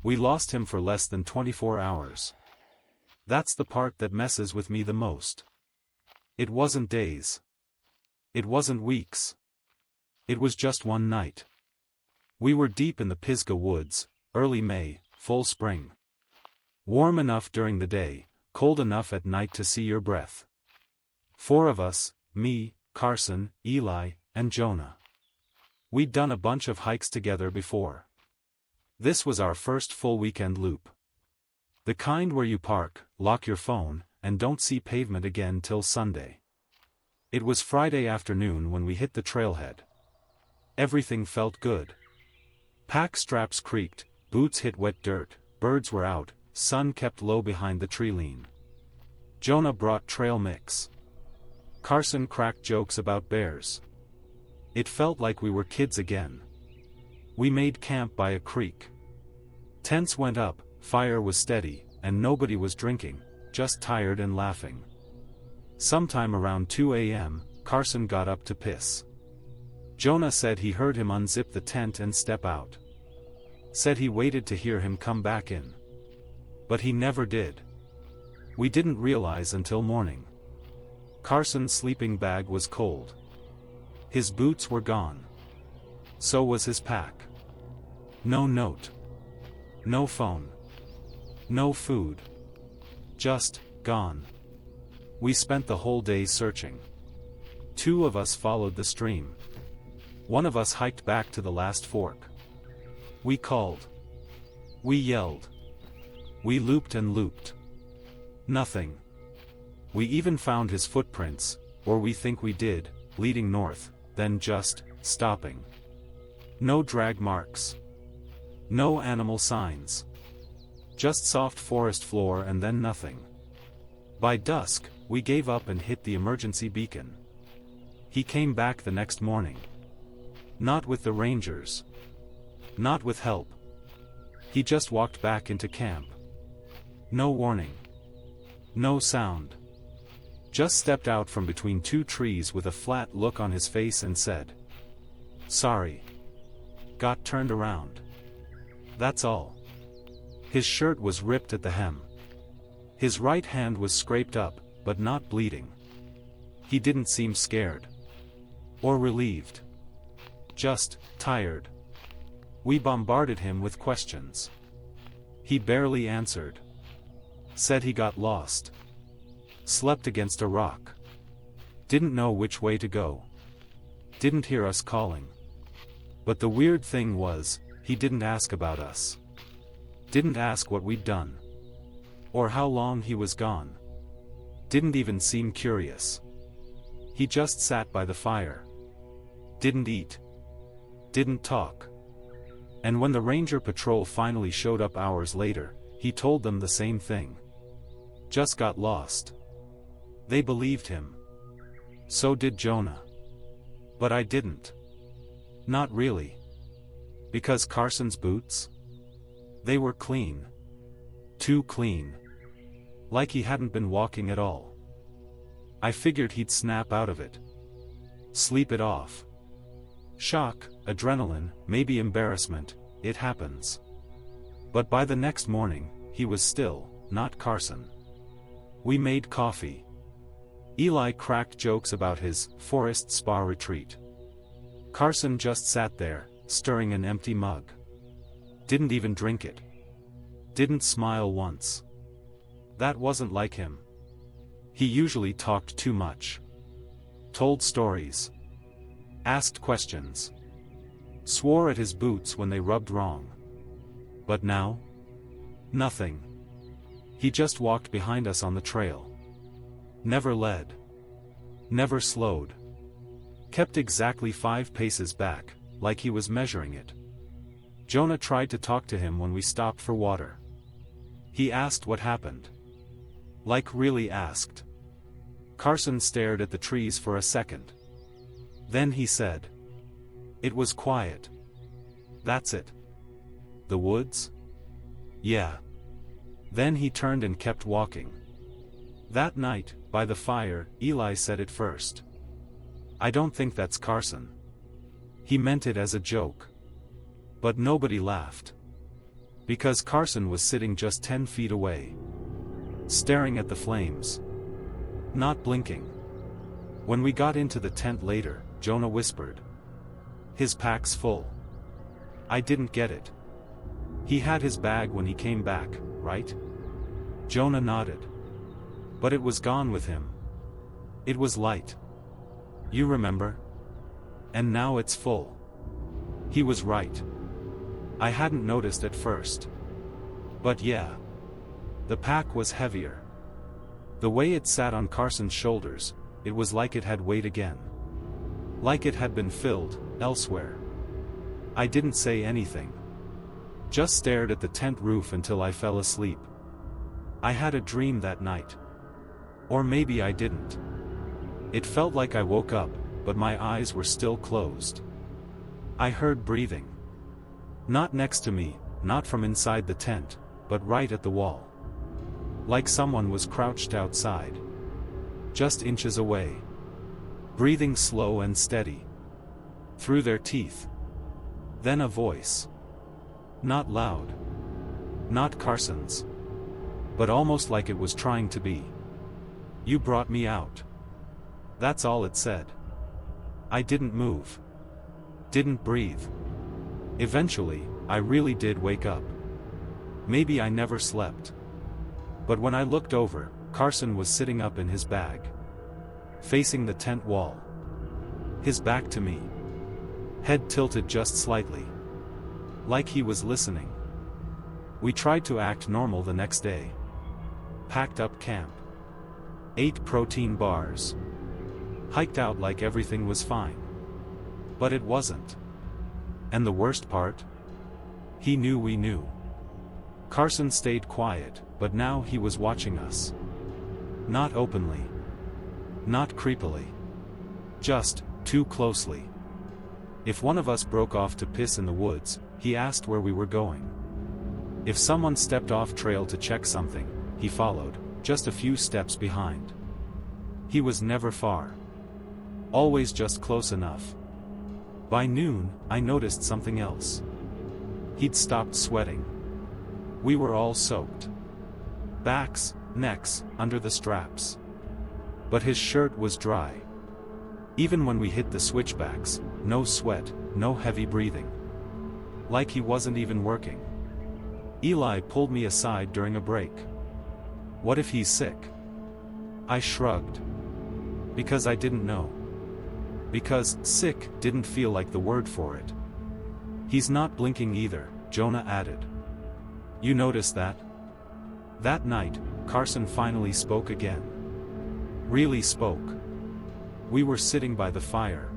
We lost him for less than 24 hours. That's the part that messes with me the most. It wasn't days. It wasn't weeks. It was just one night. We were deep in the Pisgah woods, early May, full spring. Warm enough during the day, cold enough at night to see your breath. 4 of us, me, Carson, Eli, and Jonah. We'd done a bunch of hikes together before. This was our first full weekend loop. The kind where you park, lock your phone, and don't see pavement again till Sunday. It was Friday afternoon when we hit the trailhead. Everything felt good. Pack straps creaked, boots hit wet dirt, birds were out, sun kept low behind the tree line. Jonah brought trail mix. Carson cracked jokes about bears. It felt like we were kids again. We made camp by a creek. Tents went up, fire was steady, and nobody was drinking, just tired and laughing. Sometime around 2 a.m., Carson got up to piss. Jonah said he heard him unzip the tent and step out. Said he waited to hear him come back in. But he never did. We didn't realize until morning. Carson's sleeping bag was cold. His boots were gone. So was his pack. No note. No phone. No food. Just, gone. We spent the whole day searching. 2 of us followed the stream. 1 of us hiked back to the last fork. We called. We yelled. We looped and looped. Nothing. We even found his footprints, or we think we did, leading north, then just, stopping. No drag marks. No animal signs. Just soft forest floor and then nothing. By dusk, we gave up and hit the emergency beacon. He came back the next morning. Not with the rangers. Not with help. He just walked back into camp. No warning. No sound. Just stepped out from between 2 trees with a flat look on his face and said, "Sorry." Got turned around. That's all. His shirt was ripped at the hem. His right hand was scraped up, but not bleeding. He didn't seem scared. Or relieved. Just, tired. We bombarded him with questions. He barely answered. Said he got lost. Slept against a rock. Didn't know which way to go. Didn't hear us calling. But the weird thing was, he didn't ask about us. Didn't ask what we'd done. Or how long he was gone. Didn't even seem curious. He just sat by the fire. Didn't eat. Didn't talk. And when the ranger patrol finally showed up hours later, he told them the same thing. Just got lost. They believed him. So did Jonah. But I didn't. Not really. Because Carson's boots? They were clean. Too clean. Like he hadn't been walking at all. I figured he'd snap out of it. Sleep it off. Shock, adrenaline, maybe embarrassment, it happens. But by the next morning, he was still, not Carson. We made coffee. Eli cracked jokes about his forest spa retreat. Carson just sat there, stirring an empty mug. Didn't even drink it. Didn't smile once. That wasn't like him. He usually talked too much. Told stories. Asked questions. Swore at his boots when they rubbed wrong. But now? Nothing. He just walked behind us on the trail. Never led. Never slowed. Kept exactly 5 paces back, like he was measuring it. Jonah tried to talk to him when we stopped for water. He asked what happened. Like really asked. Carson stared at the trees for a second. Then he said. It was quiet. That's it. The woods? Yeah. Then he turned and kept walking. That night, by the fire, Eli said it first. I don't think that's Carson. He meant it as a joke. But nobody laughed. Because Carson was sitting just 10 feet away, staring at the flames, not blinking. When we got into the tent later, Jonah whispered, "His pack's full." I didn't get it. He had his bag when he came back, right? Jonah nodded. But it was gone with him. It was light. You remember? And now it's full. He was right. I hadn't noticed at first. But yeah. The pack was heavier. The way it sat on Carson's shoulders, it was like it had weight again. Like it had been filled, elsewhere. I didn't say anything. Just stared at the tent roof until I fell asleep. I had a dream that night. Or maybe I didn't. It felt like I woke up, but my eyes were still closed. I heard breathing. Not next to me, not from inside the tent, but right at the wall. Like someone was crouched outside. Just inches away. Breathing slow and steady. Through their teeth. Then a voice. Not loud. Not Carson's. But almost like it was trying to be. "You brought me out." That's all it said. I didn't move. Didn't breathe. Eventually, I really did wake up. Maybe I never slept. But when I looked over, Carson was sitting up in his bag. Facing the tent wall. His back to me. Head tilted just slightly. Like he was listening. We tried to act normal the next day. Packed up camp. Ate protein bars. Hiked out like everything was fine. But it wasn't. And the worst part? He knew we knew. Carson stayed quiet, but now he was watching us. Not openly. Not creepily. Just, too closely. If one of us broke off to piss in the woods, he asked where we were going. If someone stepped off trail to check something, he followed, just a few steps behind. He was never far. Always just close enough. By noon, I noticed something else. He'd stopped sweating. We were all soaked. Backs, necks, under the straps. But his shirt was dry. Even when we hit the switchbacks, no sweat, no heavy breathing. Like he wasn't even working. Eli pulled me aside during a break. "What if he's sick?" I shrugged. Because I didn't know. Because sick didn't feel like the word for it. "He's not blinking either," Jonah added. "You noticed that?" That night, Carson finally spoke again. Really spoke. We were sitting by the fire.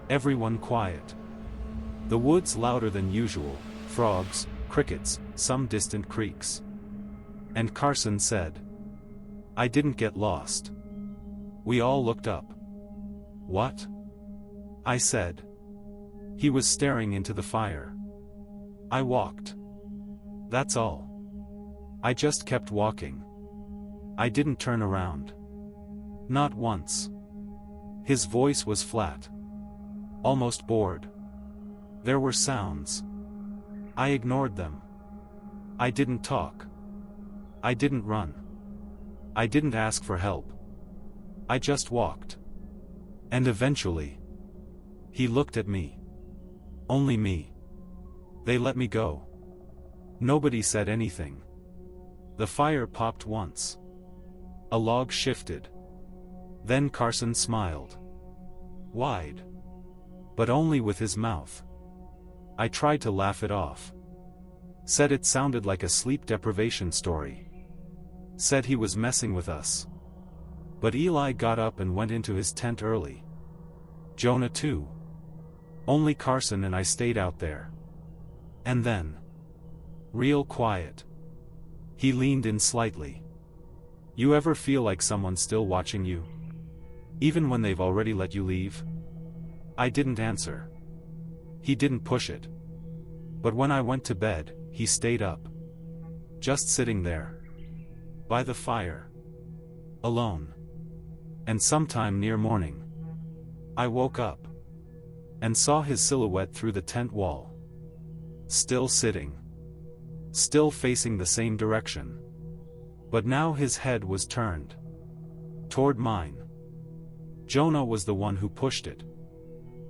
Everyone quiet. The woods louder than usual, frogs, crickets, some distant creaks. And Carson said, "I didn't get lost." We all looked up. "What?" I said. He was staring into the fire. I walked. That's all. I just kept walking. I didn't turn around. Not once. His voice was flat. Almost bored. There were sounds. I ignored them. I didn't talk. I didn't run. I didn't ask for help. I just walked. And eventually, he looked at me. Only me. They let me go. Nobody said anything. The fire popped once. A log shifted. Then Carson smiled. Wide. But only with his mouth. I tried to laugh it off. Said it sounded like a sleep deprivation story. Said he was messing with us. But Eli got up and went into his tent early. Jonah too. Only Carson and I stayed out there. And then. Real quiet. He leaned in slightly. You ever feel like someone's still watching you? Even when they've already let you leave? I didn't answer. He didn't push it. But when I went to bed, he stayed up. Just sitting there. By the fire. Alone. And sometime near morning, I woke up. And saw his silhouette through the tent wall. Still sitting. still facing the same direction. But now his head was turned toward mine. Jonah was the one who pushed it.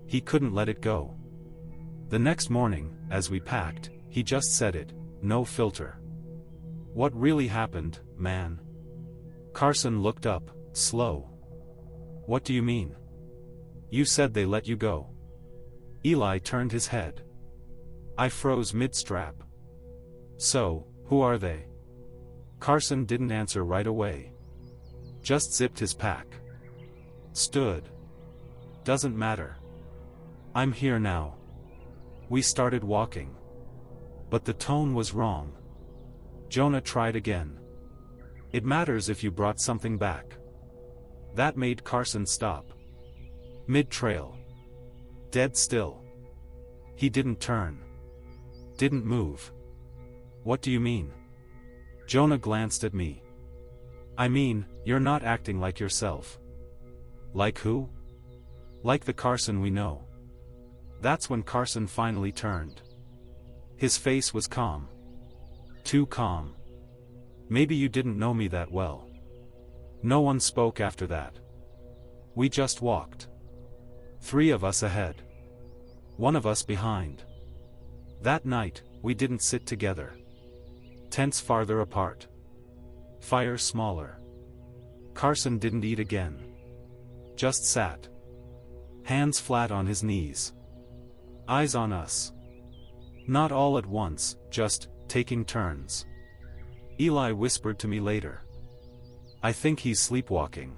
He couldn't let it go. The next morning, as we packed, he just said it, no filter. "What really happened, man?" Carson looked up, slow. "What do you mean? You said they let you go." Eli turned his head. I froze mid-strap. "So, who are they?" Carson didn't answer right away. Just zipped his pack. Stood. "Doesn't matter. I'm here now." We started walking. But the tone was wrong. Jonah tried again. "It matters if you brought something back." That made Carson stop. Mid-trail. Dead still. He didn't turn. Didn't move. "What do you mean?" Jonah glanced at me. "I mean, you're not acting like yourself." "Like who?" "Like the Carson we know." That's when Carson finally turned. His face was calm. Too calm. "Maybe you didn't know me that well." No one spoke after that. We just walked. 3 of us ahead. 1 of us behind. That night, we didn't sit together. Tents farther apart. Fire smaller. Carson didn't eat again. Just sat. Hands flat on his knees. Eyes on us. Not all at once, just taking turns. Eli whispered to me later. "I think he's sleepwalking."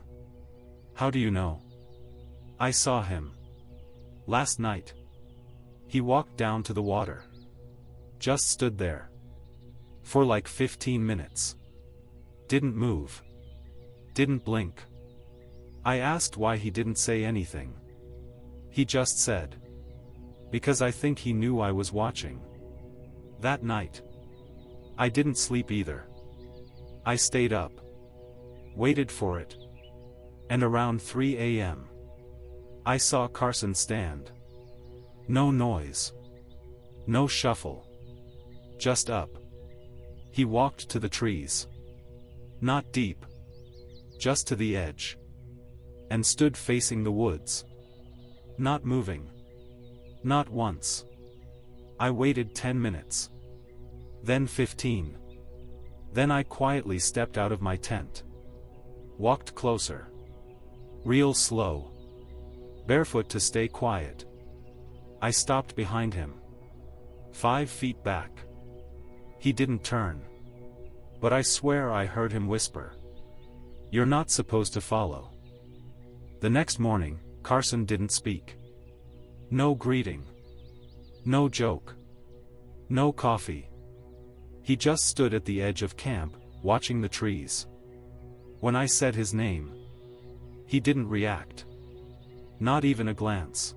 "How do you know?" "I saw him. Last night. He walked down to the water. Just stood there. For like 15 minutes. Didn't move. Didn't blink." I asked why he didn't say anything. He just said, "Because I think he knew I was watching." That night. I didn't sleep either. I stayed up. Waited for it. And around 3 a.m. I saw Carson stand. No noise. No shuffle. Just up. He walked to the trees. Not deep. Just to the edge. And stood facing the woods. Not moving. Not once. I waited 10 minutes. Then 15. Then I quietly stepped out of my tent. Walked closer. Real slow. Barefoot to stay quiet. I stopped behind him. 5 feet back. He didn't turn. But I swear I heard him whisper, "You're not supposed to follow." The next morning, Carson didn't speak. No greeting. No joke. No coffee. He just stood at the edge of camp, watching the trees. When I said his name, he didn't react. Not even a glance.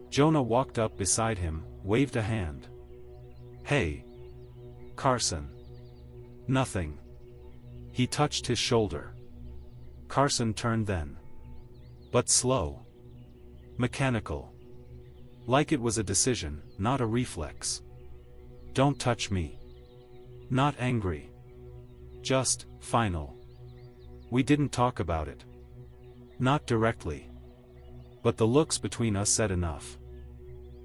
Jonah walked up beside him, waved a hand. "Hey. Carson." Nothing. He touched his shoulder. Carson turned then. But slow. Mechanical. Like it was a decision, not a reflex. "Don't touch me." Not angry. Just, final. We didn't talk about it. Not directly. But the looks between us said enough.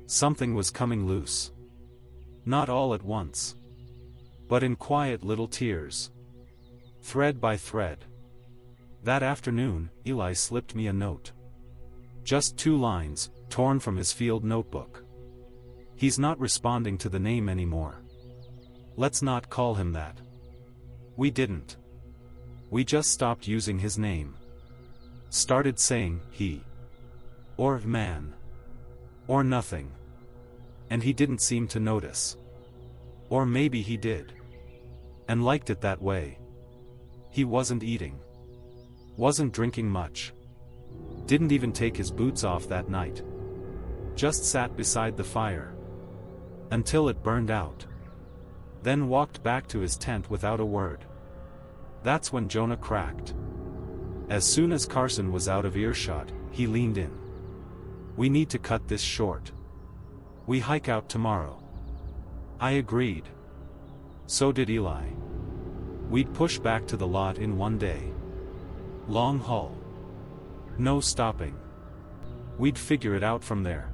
Something was coming loose. Not all at once. But in quiet little tears. Thread by thread. That afternoon, Eli slipped me a note. Just 2 lines, torn from his field notebook. "He's not responding to the name anymore. Let's not call him that." We didn't. We just stopped using his name. Started saying, he. Or man. Or nothing. And he didn't seem to notice. Or maybe he did. And liked it that way. He wasn't eating. Wasn't drinking much. Didn't even take his boots off that night. Just sat beside the fire. Until it burned out. Then walked back to his tent without a word. That's when Jonah cracked. As soon as Carson was out of earshot, he leaned in. "We need to cut this short. We hike out tomorrow." I agreed. So did Eli. We'd push back to the lot in one day. Long haul. No stopping. We'd figure it out from there.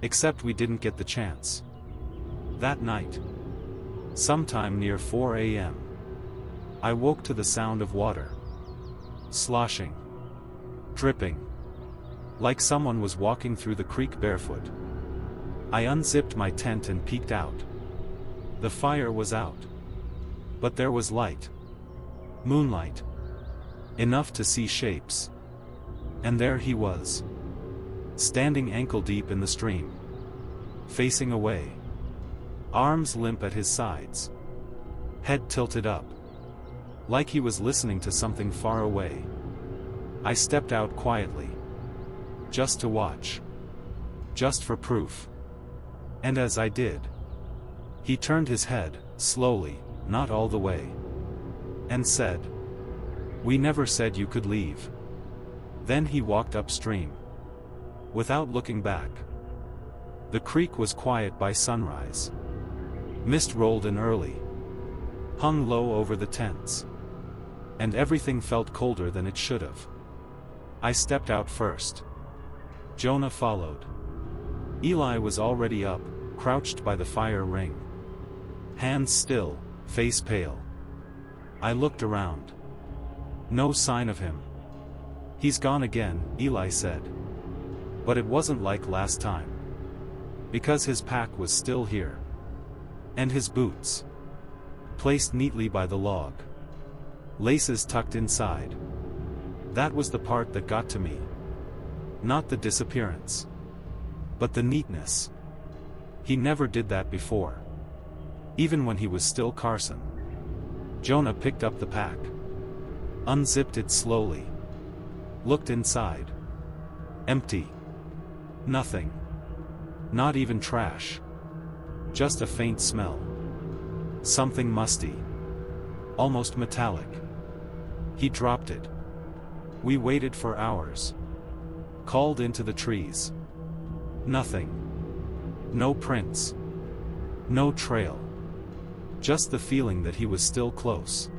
Except we didn't get the chance. That night, sometime near 4 a.m., I woke to the sound of water. Sloshing. Dripping. Like someone was walking through the creek barefoot. I unzipped my tent and peeked out. The fire was out. But there was light. Moonlight. Enough to see shapes. And there he was. Standing ankle deep in the stream. Facing away. Arms limp at his sides. Head tilted up. Like he was listening to something far away. I stepped out quietly. Just to watch. Just for proof. And as I did, he turned his head, slowly, not all the way. And said, "We never said you could leave." Then he walked upstream. Without looking back. The creek was quiet by sunrise. Mist rolled in early. Hung low over the tents. And everything felt colder than it should have. I stepped out first. Jonah followed. Eli was already up, crouched by the fire ring. Hands still, face pale. I looked around. No sign of him. "He's gone again," Eli said. But it wasn't like last time. Because his pack was still here. And his boots. Placed neatly by the log. Laces tucked inside. That was the part that got to me. Not the disappearance. But the neatness. He never did that before. Even when he was still Carson. Jonah picked up the pack. Unzipped it slowly. Looked inside. Empty. Nothing. Not even trash. Just a faint smell. Something musty. Almost metallic. He dropped it. We waited for hours. Called into the trees. Nothing. No prints. No trail. Just the feeling that he was still close.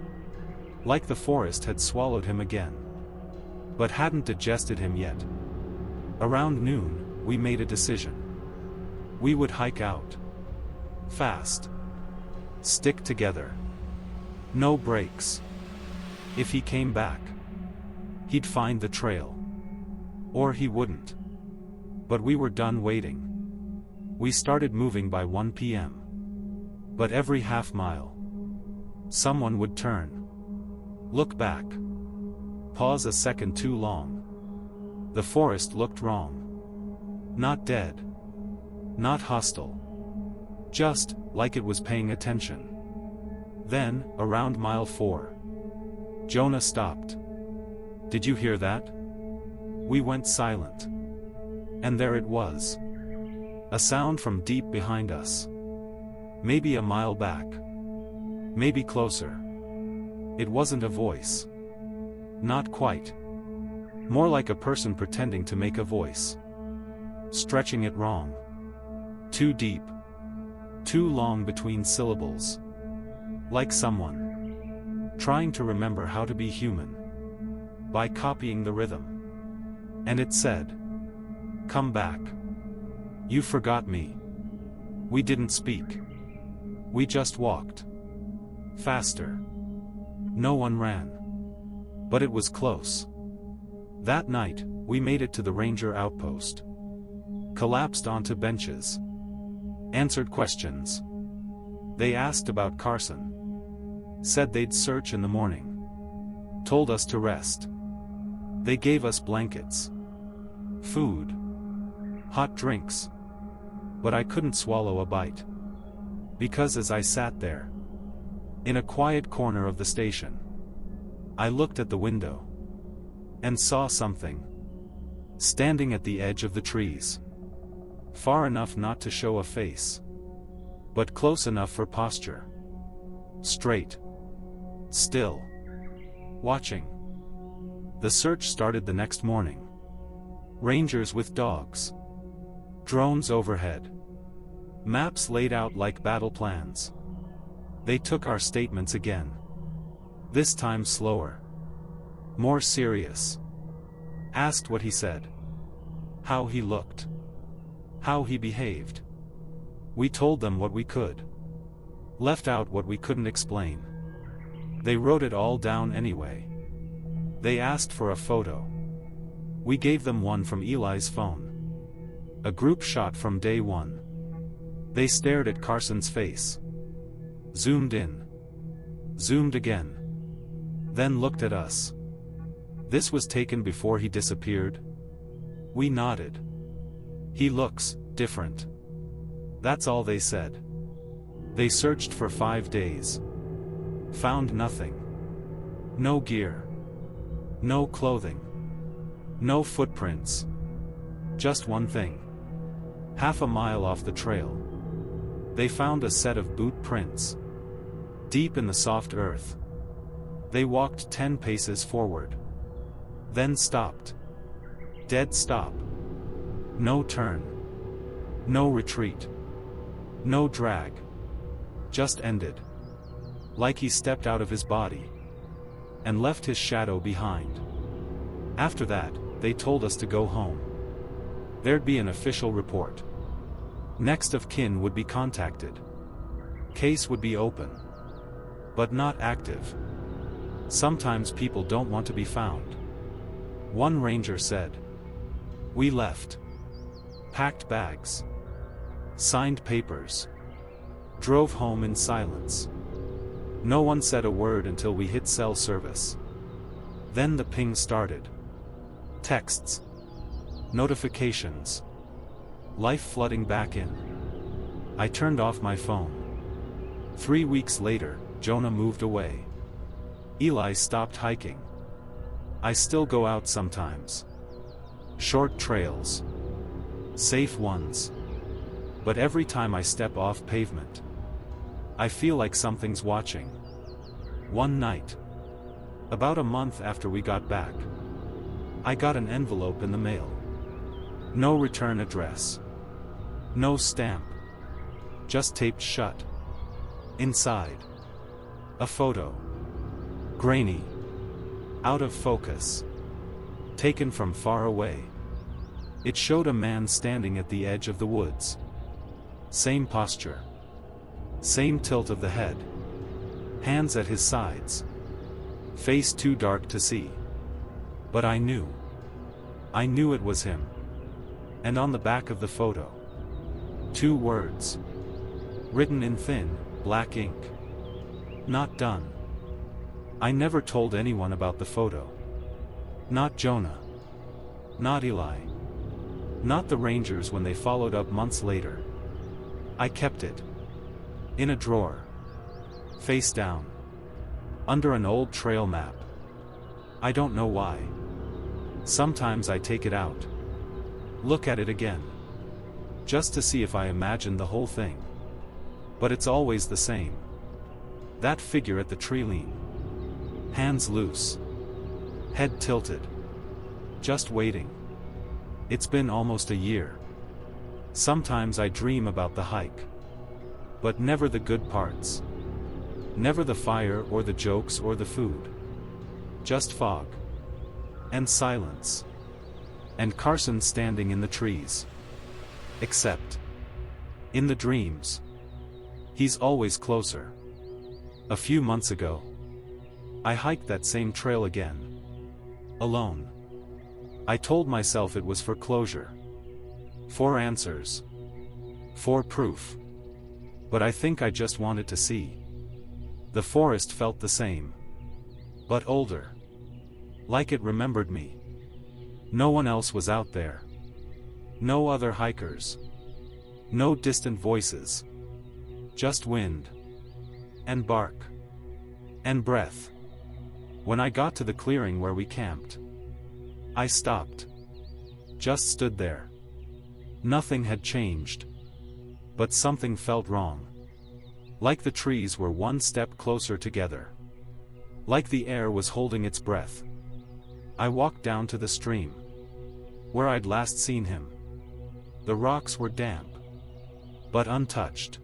Like the forest had swallowed him again. But hadn't digested him yet. Around noon, we made a decision. We would hike out. Fast. Stick together. No breaks. If he came back, he'd find the trail. Or he wouldn't. But we were done waiting. We started moving by 1 p.m. But every half mile, someone would turn. Look back. Pause a second too long. The forest looked wrong. Not dead. Not hostile. Just, like it was paying attention. Then, around mile 4. Jonah stopped. "Did you hear that?" We went silent. And there it was. A sound from deep behind us. Maybe a mile back. Maybe closer. It wasn't a voice. Not quite. More like a person pretending to make a voice. Stretching it wrong. Too deep. Too long between syllables. Like someone trying to remember how to be human. By copying the rhythm. And it said, "Come back. You forgot me." We didn't speak. We just walked. Faster. No one ran. But it was close. That night, we made it to the ranger outpost. Collapsed onto benches. Answered questions. They asked about Carson. Said they'd search in the morning. Told us to rest. They gave us blankets. Food. Hot drinks. But I couldn't swallow a bite. Because as I sat there, in a quiet corner of the station, I looked at the window. And saw something. Standing at the edge of the trees. Far enough not to show a face. But close enough for posture. Straight. Still. Watching. The search started the next morning. Rangers with dogs. Drones overhead. Maps laid out like battle plans. They took our statements again. This time slower. More serious. Asked what he said. How he looked. How he behaved. We told them what we could. Left out what we couldn't explain. They wrote it all down anyway. They asked for a photo. We gave them one from Eli's phone. A group shot from day one. They stared at Carson's face. Zoomed in. Zoomed again. Then looked at us. This was taken before he disappeared. We nodded. He looks different. That's all they said. They searched for 5 days. Found nothing. No gear. No clothing. No footprints. Just one thing. Half a mile off the trail. They found a set of boot prints. Deep in the soft earth. They walked 10 paces forward. Then stopped. Dead stop. No turn. No retreat. No drag. Just ended. Like he stepped out of his body. And left his shadow behind. After that, they told us to go home. There'd be an official report. Next of kin would be contacted. Case would be open. But not active. Sometimes people don't want to be found. One ranger said. We left. Packed bags. Signed papers. Drove home in silence. No one said a word until we hit cell service. Then the ping started. Texts. Notifications. Life flooding back in. I turned off my phone. 3 weeks later, Jonah moved away. Eli stopped hiking. I still go out sometimes. Short trails. Safe ones. But every time I step off pavement, I feel like something's watching. One night, about a month after we got back, I got an envelope in the mail. No return address. No stamp. Just taped shut. Inside, a photo. Grainy. Out of focus. Taken from far away. It showed a man standing at the edge of the woods. Same posture. Same tilt of the head. Hands at his sides. Face too dark to see. But I knew. I knew it was him. And on the back of the photo, 2 words. Written in thin, black ink. Not done. I never told anyone about the photo. Not Jonah. Not Eli. Not the Rangers when they followed up months later. I kept it. In a drawer. Face down. Under an old trail map. I don't know why. Sometimes I take it out. Look at it again. Just to see if I imagine the whole thing. But it's always the same. That figure at the tree lean. Hands loose. Head tilted. Just waiting. It's been almost a year. Sometimes I dream about the hike. But never the good parts. Never the fire or the jokes or the food. Just fog. And silence. And Carson standing in the trees. Except. In the dreams. He's always closer. A few months ago, I hiked that same trail again. Alone. I told myself it was for closure. For answers. For proof. But I think I just wanted to see. The forest felt the same. But older. Like it remembered me. No one else was out there. No other hikers. No distant voices. Just wind. And bark. And breath. When I got to the clearing where we camped, I stopped. Just stood there. Nothing had changed. But something felt wrong. Like the trees were one step closer together. Like the air was holding its breath. I walked down to the stream. Where I'd last seen him. The rocks were damp. But untouched.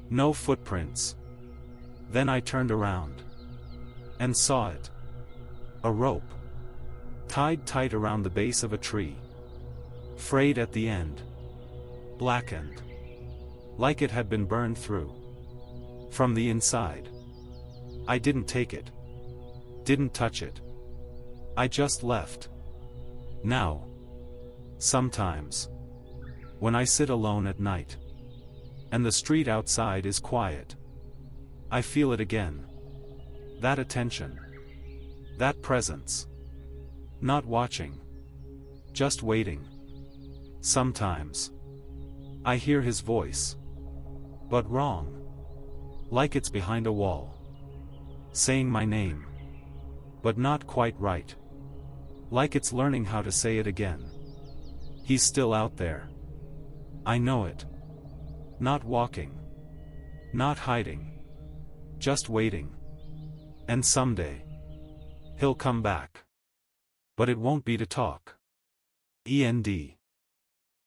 No footprints. Then I turned around. And saw it. A rope. Tied tight around the base of a tree. Frayed at the end. Blackened. Like it had been burned through. From the inside. I didn't take it. Didn't touch it. I just left. Now. Sometimes. When I sit alone at night. And the street outside is quiet. I feel it again. That attention. That presence. Not watching. Just waiting. Sometimes. I hear his voice. But wrong. Like it's behind a wall. Saying my name. But not quite right. Like it's learning how to say it again. He's still out there. I know it. Not walking. Not hiding. Just waiting. And someday. He'll come back. But it won't be to talk. END